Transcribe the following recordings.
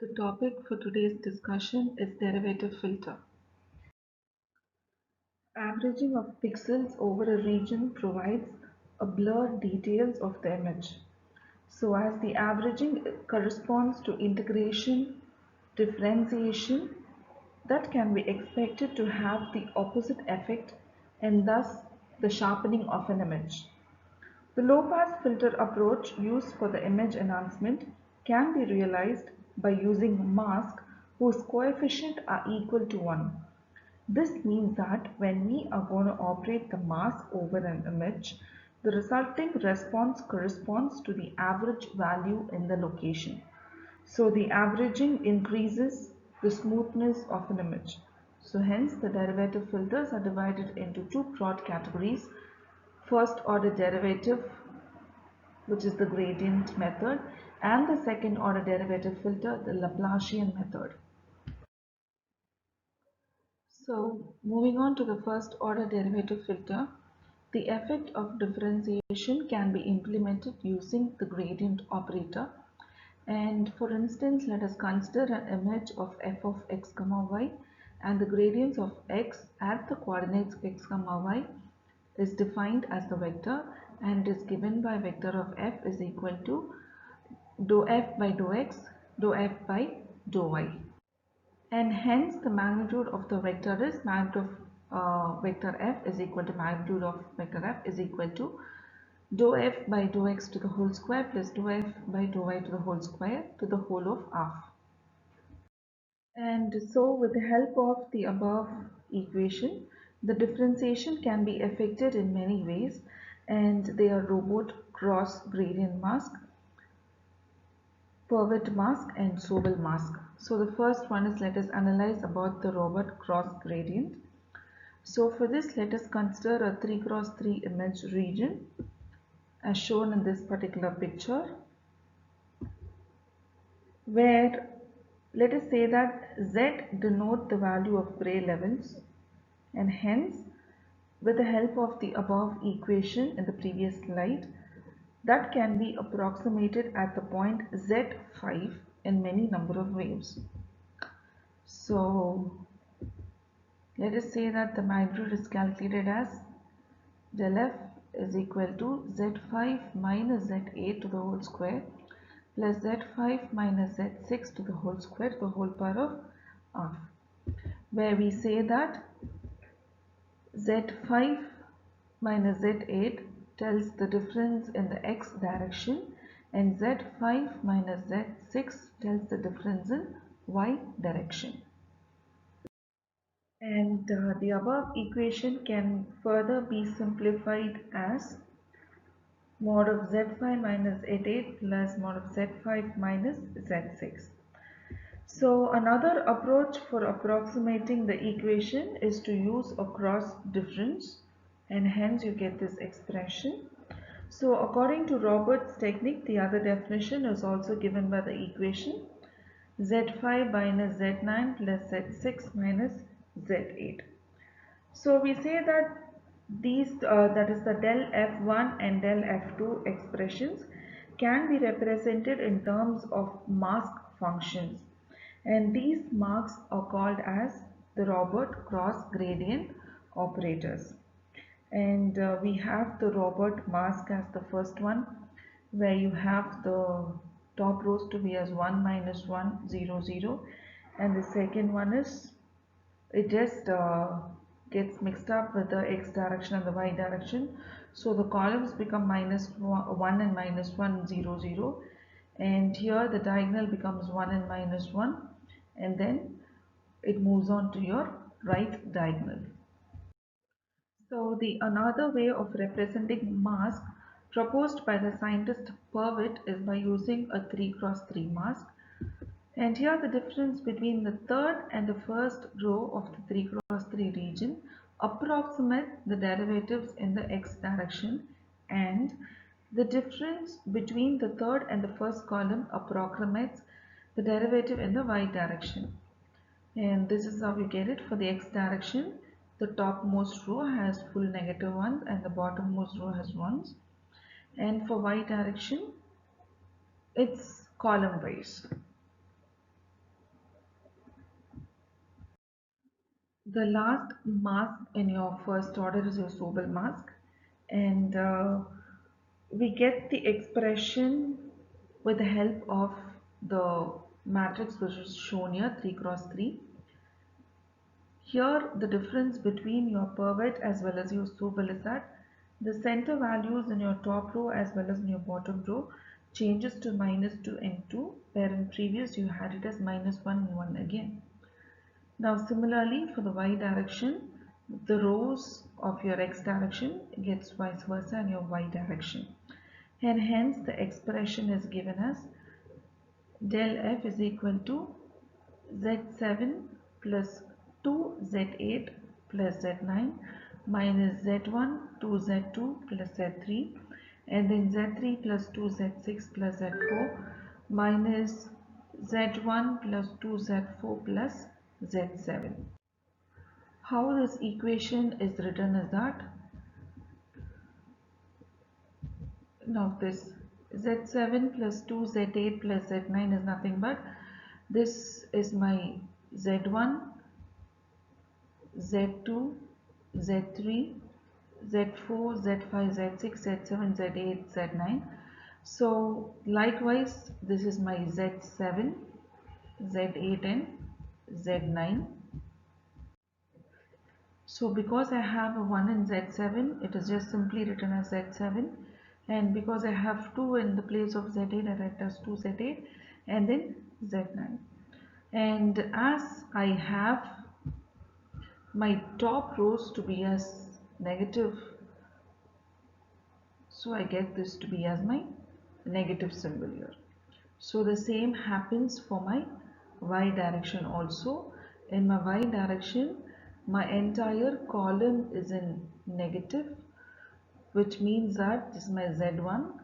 The topic for today's discussion is derivative filter. Averaging of pixels over a region provides a blurred details of the image. So as the averaging corresponds to integration, differentiation, that can be expected to have the opposite effect and thus the sharpening of an image. The low-pass filter approach used for the image enhancement can be realized by using a mask whose coefficient are equal to 1. This means that when we are going to operate the mask over an image, the resulting response corresponds to the average value in the location. So the averaging increases the smoothness of an image. So hence the derivative filters are divided into two broad categories. First order derivative, which is the gradient method, and the second order derivative filter, the Laplacian method. So moving on to the first order derivative filter, the effect of differentiation can be implemented using the gradient operator. And for instance, let us consider an image of f of x comma y, and the gradients of x at the coordinates x comma y is defined as the vector and is given by vector of f is equal to dou f by dou x, dou f by dou y. And hence the magnitude of the vector is magnitude of vector f is equal to magnitude of vector f is equal to dou f by dou x to the whole square plus dou f by dou y to the whole square to the whole of half. And so with the help of the above equation, the differentiation can be effected in many ways, and they are Robert cross gradient mask, Purwitt mask and Sobel mask. So the first one is, let us analyze about the Robert cross gradient. So for this, let us consider a 3 cross 3 image region as shown in this particular picture, where let us say that Z denote the value of gray levels, and hence with the help of the above equation in the previous slide, that can be approximated at the point Z5 in many number of waves. So let us say that the magnitude is calculated as del f is equal to z5 minus z8 to the whole square plus z5 minus z6 to the whole square to the whole power of half, where we say that z5 minus z8 tells the difference in the x direction and z5 minus z6 tells the difference in y direction. And the above equation can further be simplified as mod of z5 minus z8 plus mod of z5 minus z6. So another approach for approximating the equation is to use a cross difference, and hence you get this expression. So according to Robert's technique, the other definition is also given by the equation z5 minus z9 plus z6 minus z8. So we say that these that is the del f1 and del f2 expressions can be represented in terms of mask functions, and these marks are called as the Robert cross gradient operators. And we have the Robert mask as the first one, where you have the top rows to be as 1 minus 1 0 0, and the second one is it just gets mixed up with the x direction and the y direction, so the columns become minus 1 and minus 1 0 0, and here the diagonal becomes 1 and minus 1, and then it moves on to your right diagonal. So the another way of representing mask proposed by the scientist Purwitt is by using a 3 cross 3 mask. And here the difference between the third and the first row of the 3 cross 3 region approximate the derivatives in the x direction, and the difference between the third and the first column approximates the derivative in the y direction. And this is how you get it. For the x direction, the topmost row has full negative ones and the bottommost row has ones, and for y direction it's column wise. The last mask in your first order is your Sobel mask, and we get the expression with the help of the matrix which is shown here, 3 cross 3. Here the difference between your pivot as well as your Sobel is that the center values in your top row as well as in your bottom row changes to -2 and 2, where in previous you had it as -1 and 1 again. Now similarly for the y direction, the rows of your x direction gets vice versa in your y direction. And hence the expression is given as del f is equal to z7 plus 2z8 plus z9 minus z1 2z2 plus z3, and then z3 plus 2z6 plus z4 minus z1 plus 2z4 plus z7. How this equation is written is that, now this z7 plus 2 z8 plus z9 is nothing but this is my z1, z2, z3, z4, z5, z6, z7, z8, z9. So likewise this is my z7, z8 and z9. So because I have a 1 in Z7, it is just simply written as Z7, and because I have 2 in the place of Z8, I write as 2Z8 and then Z9. And as I have my top rows to be as negative, so I get this to be as my negative symbol here. So the same happens for my y direction also. In my y direction, my entire column is in negative, which means that this is my z1,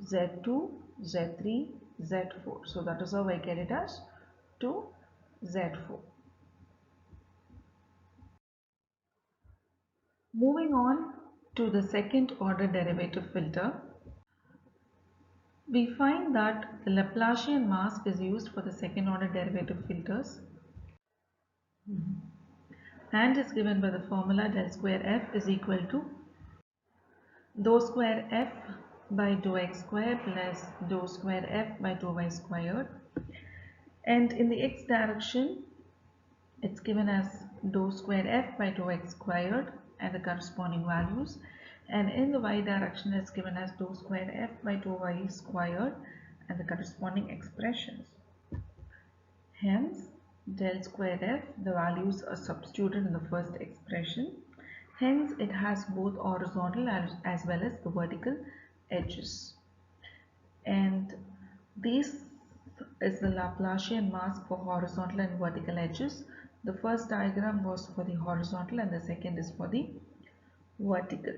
z2, z3, z4. So that is how I get it as 2 z4. Moving on to the second order derivative filter, we find that the Laplacian mask is used for the second order derivative filters and is given by the formula del square f is equal to dou square f by dou x square plus dou square f by dou y squared, and in the x direction it's given as dou square f by dou x squared and the corresponding values, and in the y direction it's given as dou square f by dou y squared and the corresponding expressions. Hence del square f, the values are substituted in the first expression. Hence it has both horizontal as well as the vertical edges. And this is the Laplacian mask for horizontal and vertical edges. The first diagram was for the horizontal and the second is for the vertical.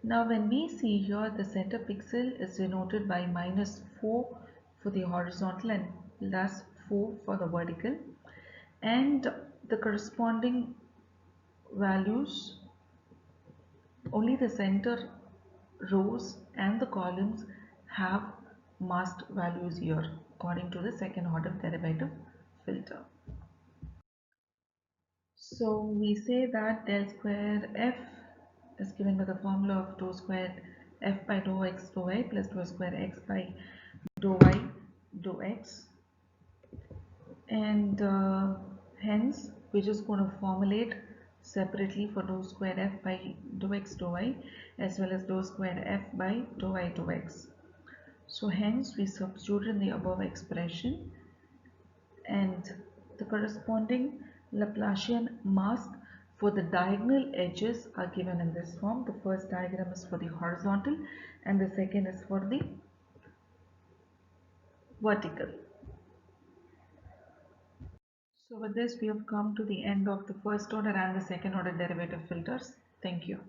Now when we see here, the center pixel is denoted by -4 for the horizontal and +4 for the vertical, and the corresponding values, only the center rows and the columns have masked values here according to the second order derivative filter. So we say that del square f is given by the formula of dou square f by dou x dou y plus dou square x by dou y dou x, and hence we're just going to formulate separately for dou square f by dou x dou y as well as dou square f by dou y dou x. So hence we substitute in the above expression, and the corresponding Laplacian mask for the diagonal edges are given in this form. The first diagram is for the horizontal and the second is for the vertical. So with this we have come to the end of the first order and the second order derivative filters. Thank you.